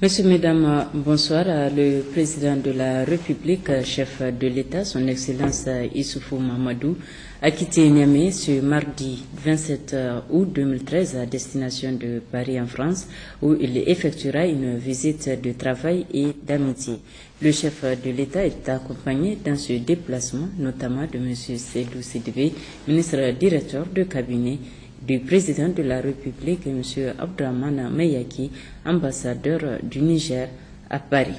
Monsieur, Mesdames, bonsoir. Le président de la République, chef de l'État, son Excellence Issoufou Mahamadou, a quitté Niamey ce mardi 27 août 2013 à destination de Paris en France, où il effectuera une visite de travail et d'amitié. Le chef de l'État est accompagné dans ce déplacement, notamment de M. Seydou Sidibé, ministre directeur de cabinet du président de la République, M. Abdrahmane Meyaki, ambassadeur du Niger à Paris.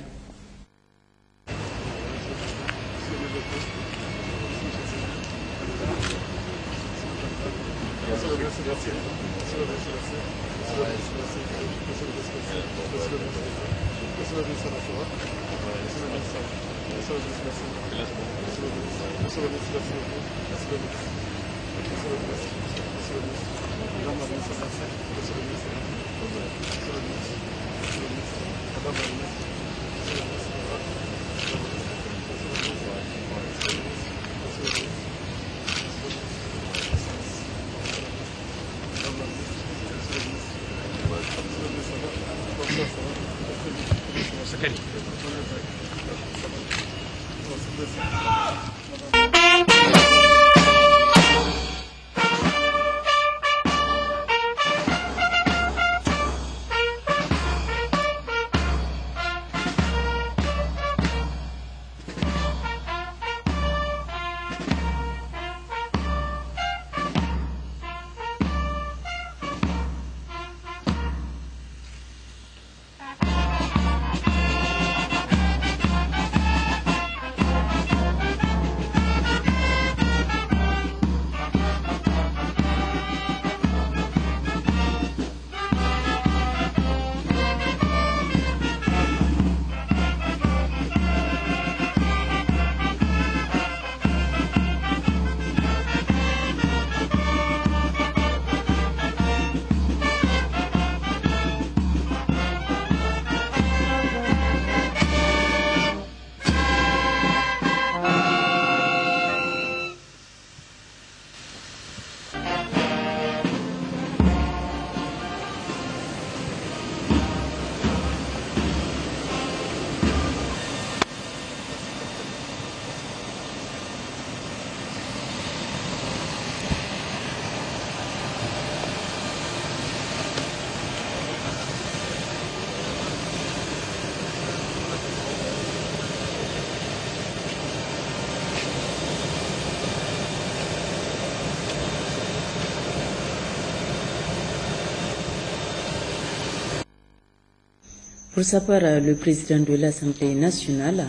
Pour sa part, le président de l'Assemblée nationale,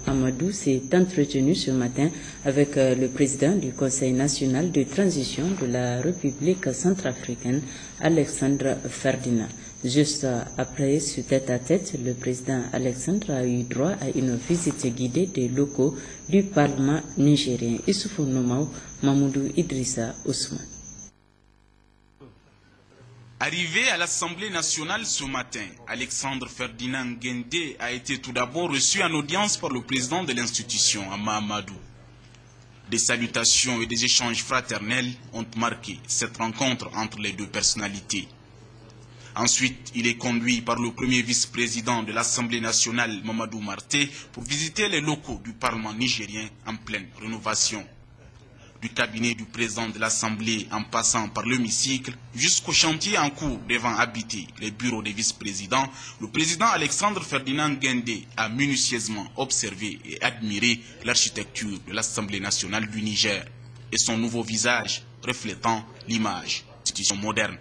Amadou, s'est entretenu ce matin avec le président du Conseil national de transition de la République centrafricaine, Alexandre Ferdinand. Juste après ce tête-à-tête, le président Alexandre a eu droit à une visite guidée des locaux du Parlement nigérien. Issoufou Nomao, Mamoudou Idrissa Ousmane. Arrivé à l'Assemblée nationale ce matin, Alexandre Ferdinand Guendé a été tout d'abord reçu en audience par le président de l'institution, Mahamadou. Des salutations et des échanges fraternels ont marqué cette rencontre entre les deux personnalités. Ensuite, il est conduit par le premier vice-président de l'Assemblée nationale, Mamadou Marté, pour visiter les locaux du Parlement nigérien en pleine rénovation. Du cabinet du président de l'Assemblée en passant par l'hémicycle jusqu'au chantier en cours devant habiter les bureaux des vice-présidents, le président Alexandre Ferdinand Guendé a minutieusement observé et admiré l'architecture de l'Assemblée nationale du Niger et son nouveau visage reflétant l'image d'institution moderne.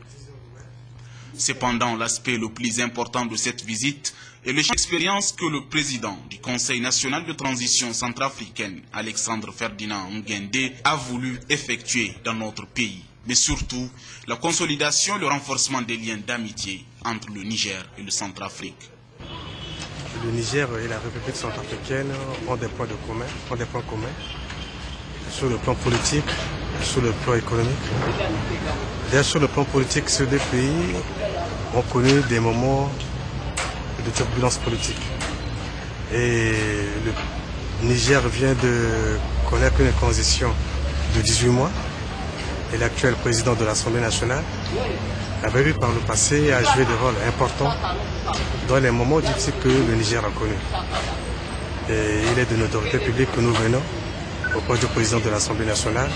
Cependant, l'aspect le plus important de cette visite est l'expérience que le président du Conseil national de transition centrafricaine, Alexandre Ferdinand Nguendé, a voulu effectuer dans notre pays. Mais surtout, la consolidation et le renforcement des liens d'amitié entre le Niger et le Centrafrique. Le Niger et la République centrafricaine ont des points communs sur le plan politique, sur le plan économique. D'ailleurs, sur le plan politique, ces deux pays ont connu des moments de turbulence politique. Et le Niger vient de connaître une transition de 18 mois. Et l'actuel président de l'Assemblée nationale avait eu par le passé à jouer des rôles importants dans les moments difficiles que le Niger a connus. Et il est de notoriété publique que nous venons, au poste du président de l'Assemblée nationale,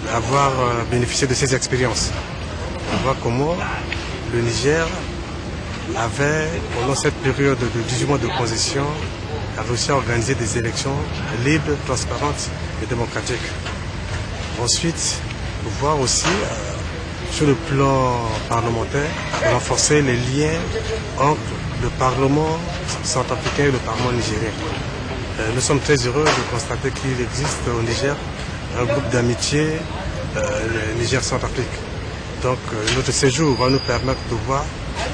d'avoir bénéficié de ces expériences. On voit comment le Niger avait, pendant cette période de 18 mois de transition, a réussi à organiser des élections libres, transparentes et démocratiques. Ensuite, voir aussi, sur le plan parlementaire, renforcer les liens entre le Parlement centrafricain et le Parlement nigérien. Nous sommes très heureux de constater qu'il existe au Niger un groupe d'amitié Niger-Centrafrique. Donc notre séjour va nous permettre de voir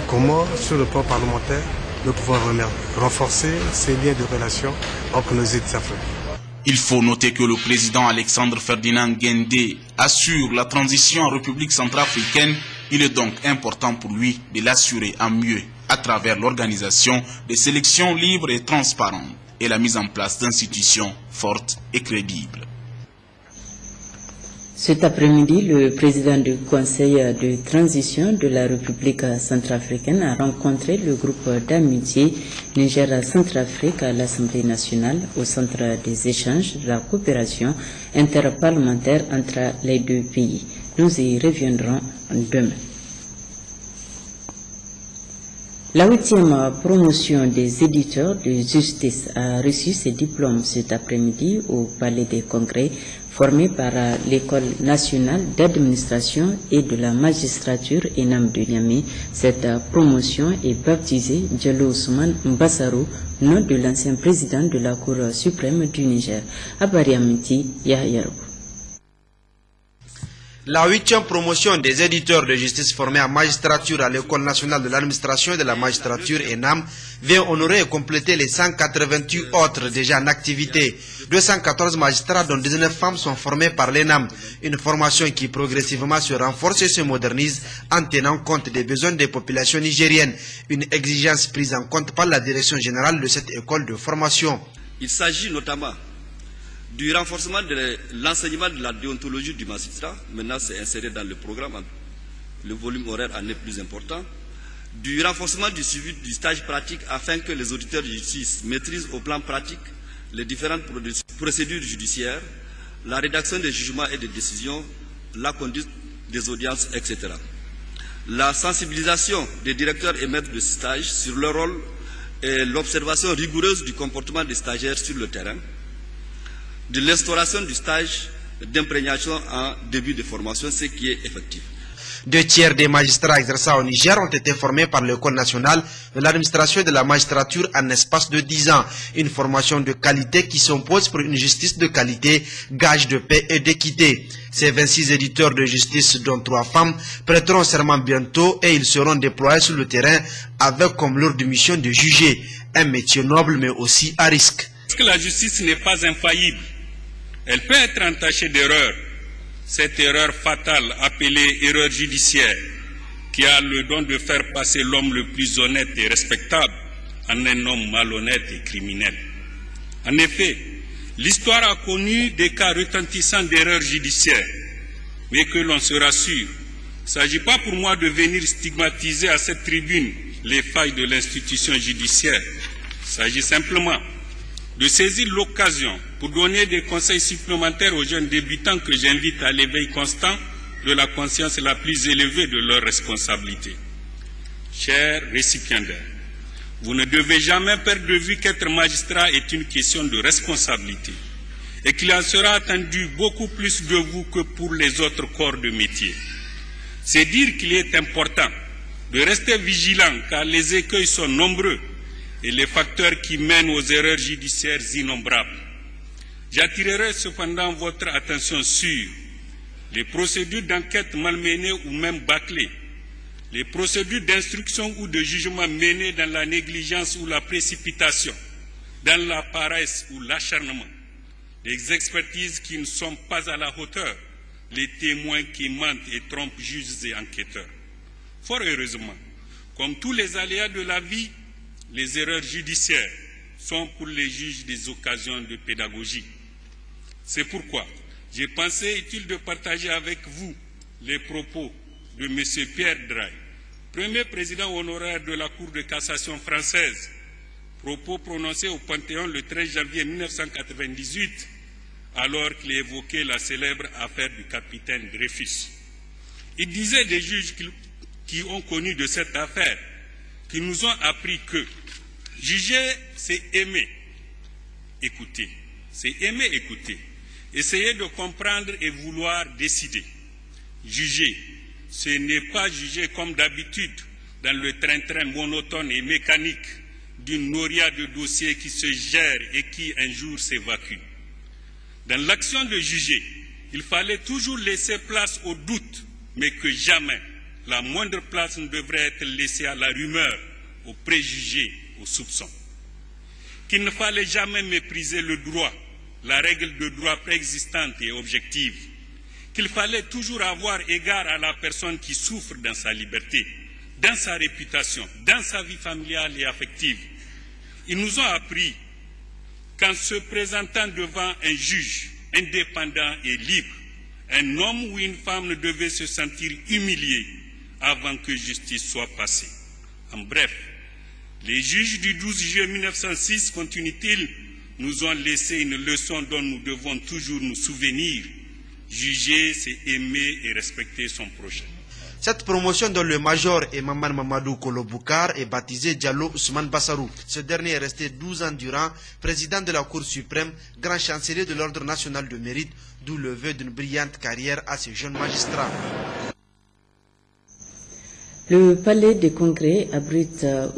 comment, sur le plan parlementaire, nous pouvons renforcer ces liens de relations entre nos États africains. Il faut noter que le président Alexandre Ferdinand Guendé assure la transition en République centrafricaine. Il est donc important pour lui de l'assurer en mieux à travers l'organisation des sélections libres et transparentes et la mise en place d'institutions fortes et crédibles. Cet après-midi, le président du Conseil de transition de la République centrafricaine a rencontré le groupe d'amitié Niger-Centrafrique à l'Assemblée nationale au centre des échanges de la coopération interparlementaire entre les deux pays. Nous y reviendrons demain. La 8e promotion des éditeurs de justice a reçu ses diplômes cet après-midi au Palais des Congrès, formé par l'École nationale d'administration et de la magistrature ENAM de Niamey. Cette promotion est baptisée Diallo Ousmane Mbassarou, nom de l'ancien président de la Cour suprême du Niger. Abariamiti Yahyaroukou. La 8e promotion des éditeurs de justice formés en magistrature à l'École nationale de l'administration et de la magistrature ENAM vient honorer et compléter les 188 autres déjà en activité. 214 magistrats dont 19 femmes sont formés par l'ENAM, une formation qui progressivement se renforce et se modernise en tenant compte des besoins des populations nigériennes, une exigence prise en compte par la direction générale de cette école de formation. Il s'agit notamment du renforcement de l'enseignement de la déontologie du magistrat, maintenant c'est inséré dans le programme, le volume horaire en est plus important, du renforcement du suivi du stage pratique afin que les auditeurs de justice maîtrisent au plan pratique les différentes procédures judiciaires, la rédaction des jugements et des décisions, la conduite des audiences, etc. La sensibilisation des directeurs et maîtres de stage sur leur rôle et l'observation rigoureuse du comportement des stagiaires sur le terrain, de l'instauration du stage d'imprégnation en début de formation, ce qui est effectif. 2 tiers des magistrats exerçant au Niger ont été formés par l'École nationale de l'administration et de la magistrature en espace de 10 ans. Une formation de qualité qui s'impose pour une justice de qualité, gage de paix et d'équité. Ces 26 éditeurs de justice, dont 3 femmes, prêteront serment bientôt et ils seront déployés sur le terrain avec comme lourde mission de juger. Un métier noble mais aussi à risque. Parce que la justice n'est pas infaillible. Elle peut être entachée d'erreurs. Cette erreur fatale appelée erreur judiciaire, qui a le don de faire passer l'homme le plus honnête et respectable en un homme malhonnête et criminel. En effet, l'histoire a connu des cas retentissants d'erreurs judiciaires, mais que l'on se rassure, il ne s'agit pas pour moi de venir stigmatiser à cette tribune les failles de l'institution judiciaire. Il s'agit simplement de saisir l'occasion pour donner des conseils supplémentaires aux jeunes débutants que j'invite à l'éveil constant de la conscience la plus élevée de leurs responsabilités. Chers récipiendaires, vous ne devez jamais perdre de vue qu'être magistrat est une question de responsabilité et qu'il en sera attendu beaucoup plus de vous que pour les autres corps de métier. C'est dire qu'il est important de rester vigilant car les écueils sont nombreux et les facteurs qui mènent aux erreurs judiciaires innombrables. J'attirerai cependant votre attention sur les procédures d'enquête malmenées ou même bâclées, les procédures d'instruction ou de jugement menées dans la négligence ou la précipitation, dans la paresse ou l'acharnement, les expertises qui ne sont pas à la hauteur, les témoins qui mentent et trompent juges et enquêteurs. Fort heureusement, comme tous les aléas de la vie, les erreurs judiciaires sont pour les juges des occasions de pédagogie. C'est pourquoi j'ai pensé utile de partager avec vous les propos de M. Pierre Draye, premier président honoraire de la Cour de cassation française, propos prononcés au Panthéon le 13 janvier 1998, alors qu'il évoquait la célèbre affaire du capitaine Dreyfus. Il disait des juges qui ont connu de cette affaire, qui nous ont appris que juger, c'est aimer, écouter. C'est aimer, écouter. Essayer de comprendre et vouloir décider. Juger, ce n'est pas juger comme d'habitude dans le train-train monotone et mécanique d'une noria de dossiers qui se gère et qui un jour s'évacue. Dans l'action de juger, il fallait toujours laisser place au doute, mais que jamais la moindre place ne devrait être laissée à la rumeur, aux préjugés, aux soupçons. Qu'il ne fallait jamais mépriser le droit, la règle de droit préexistante et objective. Qu'il fallait toujours avoir égard à la personne qui souffre dans sa liberté, dans sa réputation, dans sa vie familiale et affective. Ils nous ont appris qu'en se présentant devant un juge indépendant et libre, un homme ou une femme ne devait se sentir humilié avant que justice soit passée. En bref, les juges du 12 juillet 1906, continue-t-il, nous ont laissé une leçon dont nous devons toujours nous souvenir. Juger, c'est aimer et respecter son prochain. Cette promotion dont le major et Maman Mamadou Kolo Boukar est baptisé Diallo Ousmane Bassarou. Ce dernier est resté 12 ans durant président de la Cour suprême, grand chancelier de l'Ordre national de mérite, d'où le vœu d'une brillante carrière à ce jeune magistrat. Le palais des congrès abrite a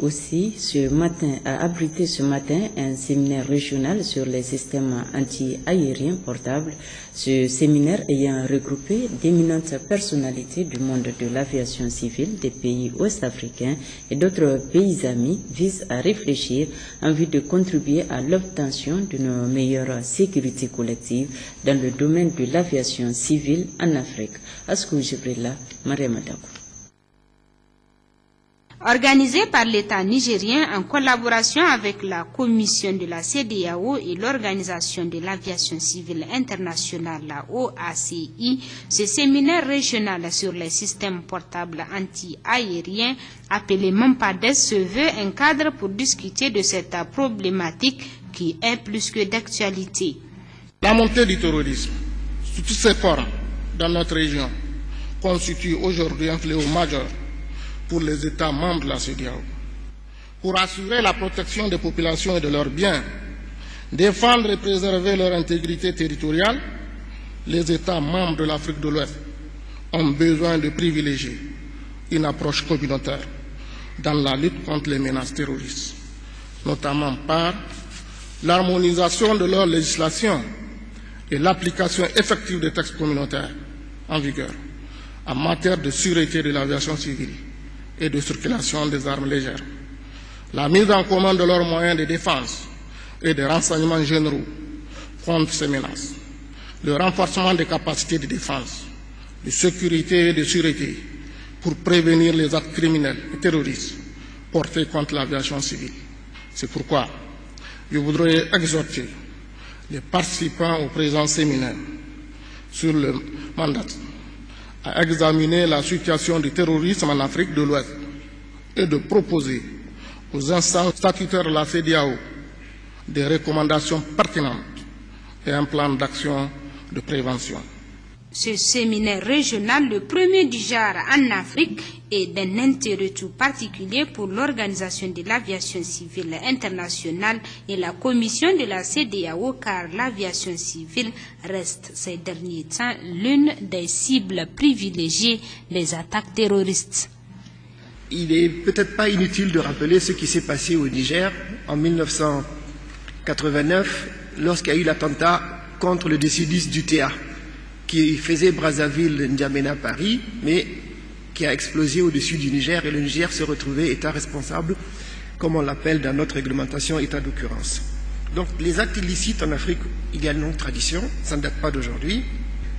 abrité ce matin un séminaire régional sur les systèmes anti-aériens portables. Ce séminaire ayant regroupé d'éminentes personnalités du monde de l'aviation civile des pays ouest-africains et d'autres pays amis vise à réfléchir en vue de contribuer à l'obtention d'une meilleure sécurité collective dans le domaine de l'aviation civile en Afrique. Askou Jibrilla, Mariam Adakou. Organisé par l'État nigérien en collaboration avec la Commission de la CEDEAO et l'Organisation de l'Aviation Civile Internationale, la OACI, ce séminaire régional sur les systèmes portables anti-aériens, appelé MAMPADES, se veut un cadre pour discuter de cette problématique qui est plus que d'actualité. La montée du terrorisme, sous toutes ses formes, dans notre région, constitue aujourd'hui un fléau majeur pour les États membres de la CEDEAO. Pour assurer la protection des populations et de leurs biens, défendre et préserver leur intégrité territoriale, les États membres de l'Afrique de l'Ouest ont besoin de privilégier une approche communautaire dans la lutte contre les menaces terroristes, notamment par l'harmonisation de leur législation et l'application effective des textes communautaires en vigueur en matière de sûreté de l'aviation civile et de circulation des armes légères, la mise en commun de leurs moyens de défense et de renseignements généraux contre ces menaces, le renforcement des capacités de défense, de sécurité et de sûreté pour prévenir les actes criminels et terroristes portés contre l'aviation civile. C'est pourquoi je voudrais exhorter les participants au présent séminaire sur le mandat à examiner la situation du terrorisme en Afrique de l'Ouest et de proposer aux instances statutaires de la CEDEAO des recommandations pertinentes et un plan d'action de prévention. Ce séminaire régional, le premier du genre en Afrique, est d'un intérêt tout particulier pour l'Organisation de l'Aviation Civile Internationale et la Commission de la CEDEAO, car l'aviation civile reste ces derniers temps l'une des cibles privilégiées des attaques terroristes. Il n'est peut-être pas inutile de rappeler ce qui s'est passé au Niger en 1989, lorsqu'il y a eu l'attentat contre le décidiste du TA, qui faisait Brazzaville-N'Djamena-Paris, mais qui a explosé au-dessus du Niger, et le Niger se retrouvait État responsable, comme on l'appelle dans notre réglementation, État d'occurrence. Donc les actes illicites en Afrique, il y a une longue tradition, ça ne date pas d'aujourd'hui.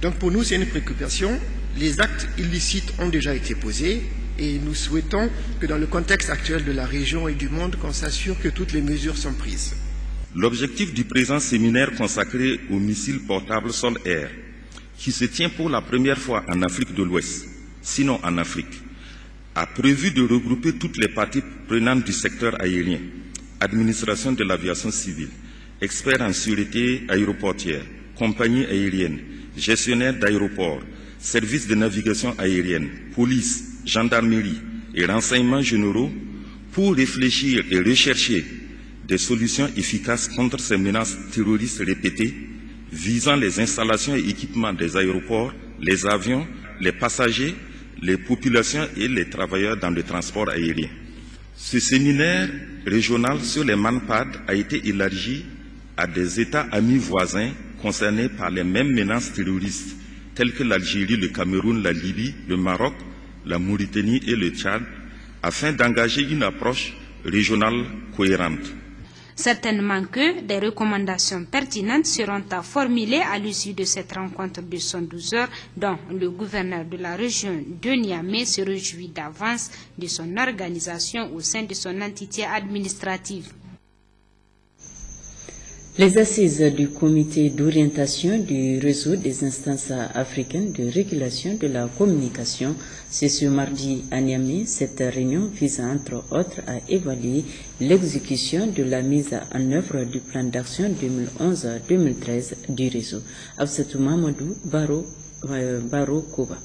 Donc pour nous, c'est une préoccupation. Les actes illicites ont déjà été posés, et nous souhaitons que dans le contexte actuel de la région et du monde, qu'on s'assure que toutes les mesures sont prises. L'objectif du présent séminaire consacré aux missiles portables sol-air, qui se tient pour la première fois en Afrique de l'Ouest, sinon en Afrique, a prévu de regrouper toutes les parties prenantes du secteur aérien, administration de l'aviation civile, experts en sûreté aéroportière, compagnies aériennes, gestionnaires d'aéroports, services de navigation aérienne, police, gendarmerie et renseignements généraux pour réfléchir et rechercher des solutions efficaces contre ces menaces terroristes répétées visant les installations et équipements des aéroports, les avions, les passagers, les populations et les travailleurs dans le transport aérien. Ce séminaire régional sur les MANPAD a été élargi à des États amis voisins concernés par les mêmes menaces terroristes, tels que l'Algérie, le Cameroun, la Libye, le Maroc, la Mauritanie et le Tchad, afin d'engager une approche régionale cohérente. Certainement que des recommandations pertinentes seront formulées à l'issue de cette rencontre de 112 heures, dont le gouverneur de la région de Niamey se réjouit d'avance de son organisation au sein de son entité administrative. Les assises du comité d'orientation du réseau des instances africaines de régulation de la communication, c'est ce mardi à Niamey. Cette réunion vise entre autres à évaluer l'exécution de la mise en œuvre du plan d'action 2011-2013 du réseau. Absatou Mamadou Baro Koba.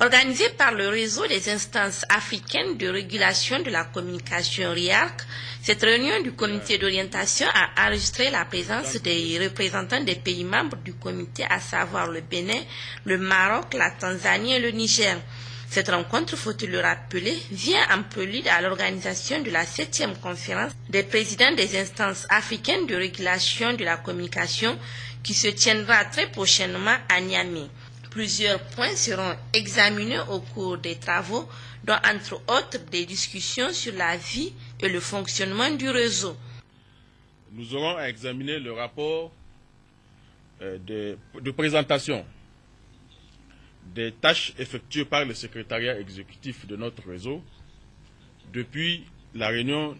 Organisée par le réseau des instances africaines de régulation de la communication RIARC, cette réunion du comité d'orientation a enregistré la présence des représentants des pays membres du comité, à savoir le Bénin, le Maroc, la Tanzanie et le Niger. Cette rencontre, faut-il le rappeler, vient en prélude à l'organisation de la 7e conférence des présidents des instances africaines de régulation de la communication qui se tiendra très prochainement à Niamey. Plusieurs points seront examinés au cours des travaux, dont entre autres des discussions sur la vie et le fonctionnement du réseau. Nous aurons à examiner le rapport de présentation des tâches effectuées par le secrétariat exécutif de notre réseau depuis la réunion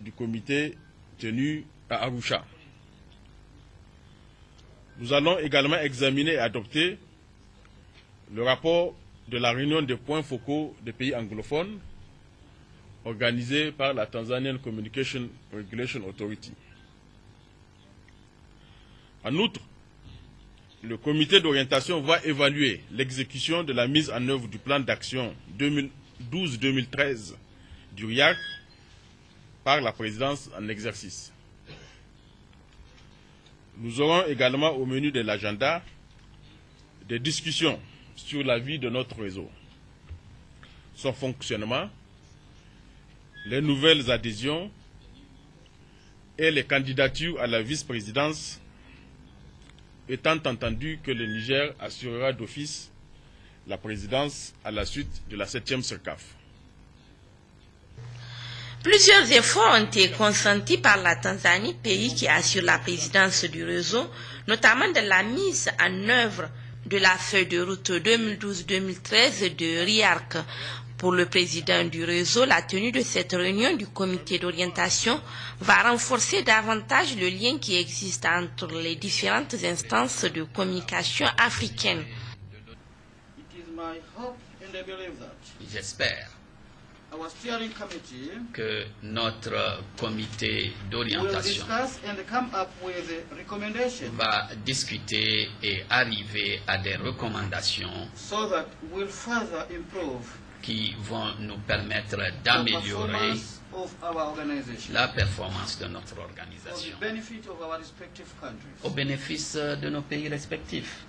du comité tenue à Arusha. Nous allons également examiner et adopter le rapport de la réunion des points focaux des pays anglophones organisée par la Tanzanian Communication Regulation Authority. En outre, le comité d'orientation va évaluer l'exécution de la mise en œuvre du plan d'action 2012-2013 du RIAC par la présidence en exercice. Nous aurons également au menu de l'agenda des discussions sur la vie de notre réseau, son fonctionnement, les nouvelles adhésions et les candidatures à la vice-présidence, étant entendu que le Niger assurera d'office la présidence à la suite de la 7e CERCAF. Plusieurs efforts ont été consentis par la Tanzanie, pays qui assure la présidence du réseau, notamment de la mise en œuvre de la feuille de route 2012-2013 de RIARC. Pour le président du réseau, la tenue de cette réunion du comité d'orientation va renforcer davantage le lien qui existe entre les différentes instances de communication africaines. J'espère que notre comité d'orientation va discuter et arriver à des recommandations qui vont nous permettre d'améliorer la performance de notre organisation au bénéfice de nos pays respectifs.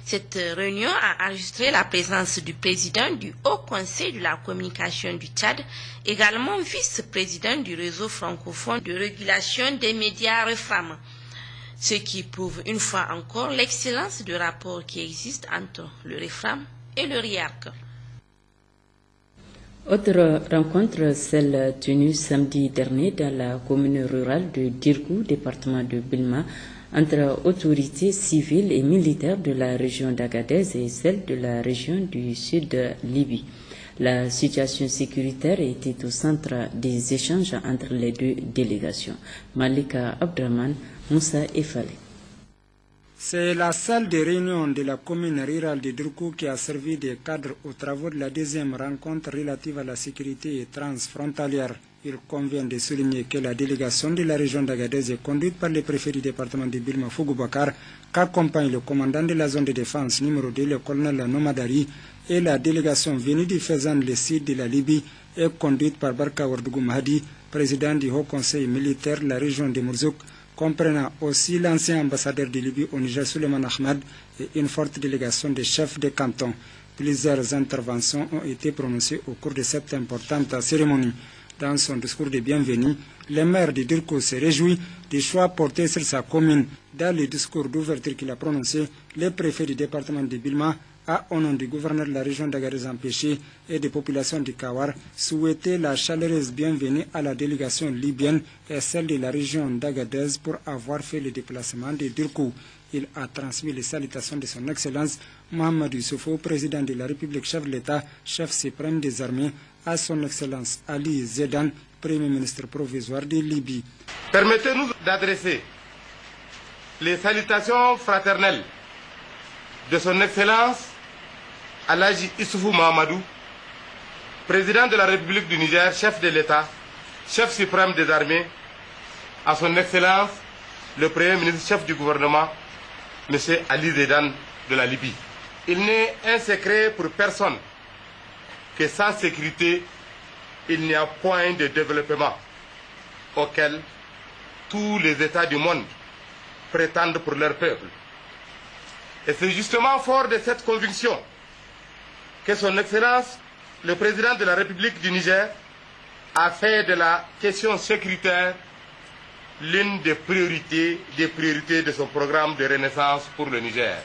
Cette réunion a enregistré la présence du président du Haut Conseil de la communication du Tchad, également vice-président du réseau francophone de régulation des médias REFRAM, ce qui prouve une fois encore l'excellence du rapport qui existe entre le REFRAM et le RIARC. Autre rencontre, celle tenue samedi dernier dans la commune rurale de Dirgou, département de Bilma, entre autorités civiles et militaires de la région d'Agadez et celle de la région du sud de Libye. La situation sécuritaire était au centre des échanges entre les deux délégations. Malika Abdraman, Moussa Efale. C'est la salle de réunion de la commune rurale de Durkou qui a servi de cadre aux travaux de la deuxième rencontre relative à la sécurité transfrontalière. Il convient de souligner que la délégation de la région d'Agadez est conduite par le préfet du département de Bilma Fougoubakar, qu'accompagne le commandant de la zone de défense numéro 2, le colonel Nomadari, et la délégation venue du Fezzan, le sud de la Libye, est conduite par Barka Ouardougou Mahdi, président du Haut Conseil militaire de la région de Mourzouk, comprenant aussi l'ancien ambassadeur de Libye au Niger, Suleiman Ahmad, et une forte délégation de chefs de canton. Plusieurs interventions ont été prononcées au cours de cette importante cérémonie. Dans son discours de bienvenue, le maire de Durkou se réjouit du choix porté sur sa commune. Dans le discours d'ouverture qu'il a prononcé, le préfet du département de Bilma a, au nom du gouverneur de la région d'Agadez empêché et des populations du Kawar, souhaité la chaleureuse bienvenue à la délégation libyenne et celle de la région d'Agadez pour avoir fait le déplacement de Durkou. Il a transmis les salutations de son Excellence Mohamed Youssoufou, président de la République, chef de l'État, chef suprême des armées, à son Excellence Ali Zedan, Premier ministre provisoire de Libye. Permettez-nous d'adresser les salutations fraternelles de son Excellence Alhaji Issoufou Mahamadou, président de la République du Niger, chef de l'État, chef suprême des armées, à son Excellence le Premier ministre, chef du gouvernement, M. Ali Zedan de la Libye. Il n'est un secret pour personne que sans sécurité, il n'y a point de développement auquel tous les États du monde prétendent pour leur peuple. Et c'est justement fort de cette conviction que son Excellence, le président de la République du Niger, a fait de la question sécuritaire l'une des priorités de son programme de renaissance pour le Niger.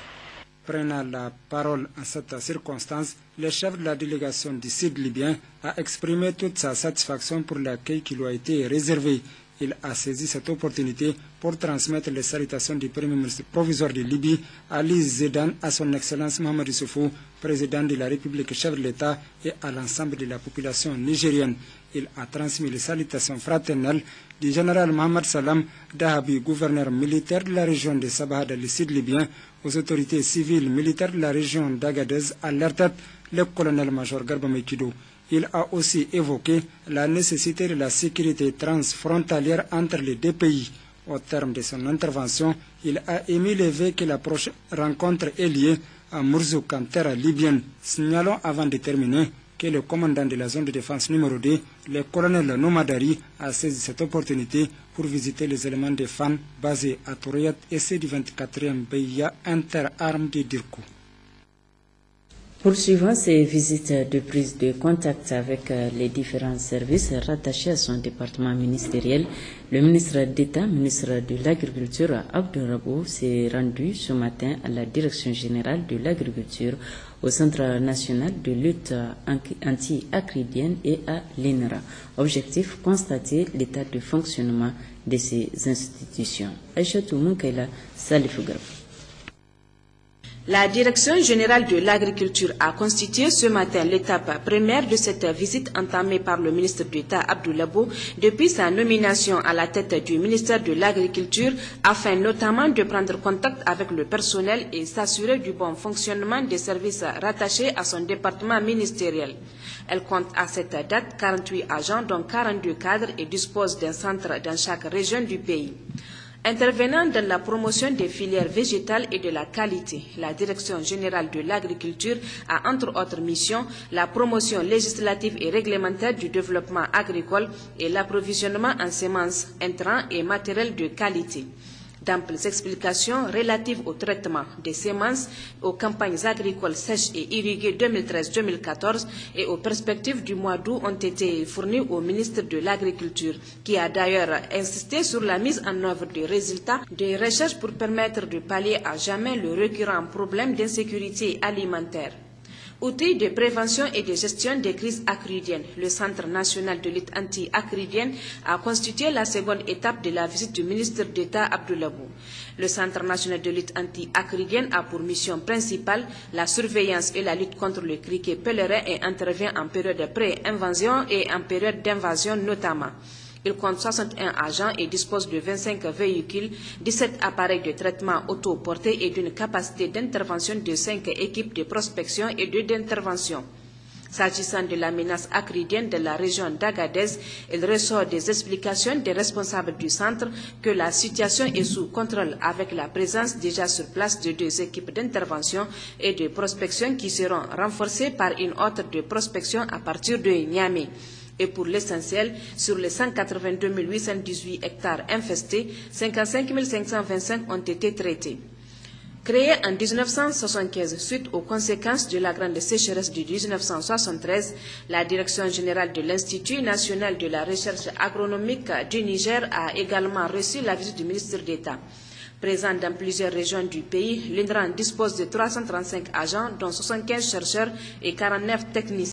Prenant la parole en cette circonstance, le chef de la délégation du Sud libyen a exprimé toute sa satisfaction pour l'accueil qui lui a été réservé. Il a saisi cette opportunité pour transmettre les salutations du Premier ministre provisoire de Libye, Ali Zedan, à son Excellence Mohamed Youssoufou, président de la République, chef de l'État, et à l'ensemble de la population nigérienne. Il a transmis les salutations fraternelles du général Mohamed Salam Dahabi, gouverneur militaire de la région de Sabah dans le sud libyen, aux autorités civiles militaires de la région d'Agadez, à leur tête le colonel-major Garba Mekido. Il a aussi évoqué la nécessité de la sécurité transfrontalière entre les deux pays. Au terme de son intervention, il a émis le vœu que la prochaine rencontre ait lieu à Mourzouk, en terre libyenne. Signalons avant de terminer que le commandant de la zone de défense numéro 2, le colonel Nomadari, a saisi cette opportunité pour visiter les éléments de FAN basés à Touriat et ceux du 24e BIA interarmes de Durkou. Poursuivant ses visites de prise de contact avec les différents services rattachés à son département ministériel, le ministre d'État, ministre de l'Agriculture, Abdou Rabo, s'est rendu ce matin à la Direction générale de l'Agriculture, au Centre national de lutte anti-acridienne et à l'INRA. Objectif, constater l'état de fonctionnement de ces institutions. Aïchatou Moukaila, Salifou Garba. La Direction générale de l'Agriculture a constitué ce matin l'étape première de cette visite entamée par le ministre d'État Abdou Labo depuis sa nomination à la tête du ministère de l'Agriculture afin notamment de prendre contact avec le personnel et s'assurer du bon fonctionnement des services rattachés à son département ministériel. Elle compte à cette date 48 agents dont 42 cadres et dispose d'un centre dans chaque région du pays. Intervenant dans la promotion des filières végétales et de la qualité, la Direction générale de l'Agriculture a entre autres missions la promotion législative et réglementaire du développement agricole et l'approvisionnement en semences, intrants et matériel de qualité. D'amples explications relatives au traitement des semences, aux campagnes agricoles sèches et irriguées 2013-2014 et aux perspectives du mois d'août ont été fournies au ministre de l'Agriculture, qui a d'ailleurs insisté sur la mise en œuvre des résultats des recherches pour permettre de pallier à jamais le récurrent problème d'insécurité alimentaire. Outil de prévention et de gestion des crises acridiennes, le Centre national de lutte anti-acridienne a constitué la seconde étape de la visite du ministre d'État Abdou Labo. Le Centre national de lutte anti-acridienne a pour mission principale la surveillance et la lutte contre le criquet pèlerin et intervient en période de pré-invasion et en période d'invasion notamment. Il compte 61 agents et dispose de 25 véhicules, 17 appareils de traitement autoportés et d'une capacité d'intervention de 5 équipes de prospection et d'intervention. S'agissant de la menace acridienne de la région d'Agadez, il ressort des explications des responsables du centre que la situation est sous contrôle avec la présence déjà sur place de 2 équipes d'intervention et de prospection qui seront renforcées par une autre de prospection à partir de Niamey. Et pour l'essentiel, sur les 182 818 hectares infestés, 55 525 ont été traités. Créé en 1975 suite aux conséquences de la grande sécheresse de 1973, la Direction générale de l'Institut national de la recherche agronomique du Niger a également reçu la visite du ministre d'État. Présent dans plusieurs régions du pays, l'INRAN dispose de 335 agents, dont 75 chercheurs et 49 techniciens.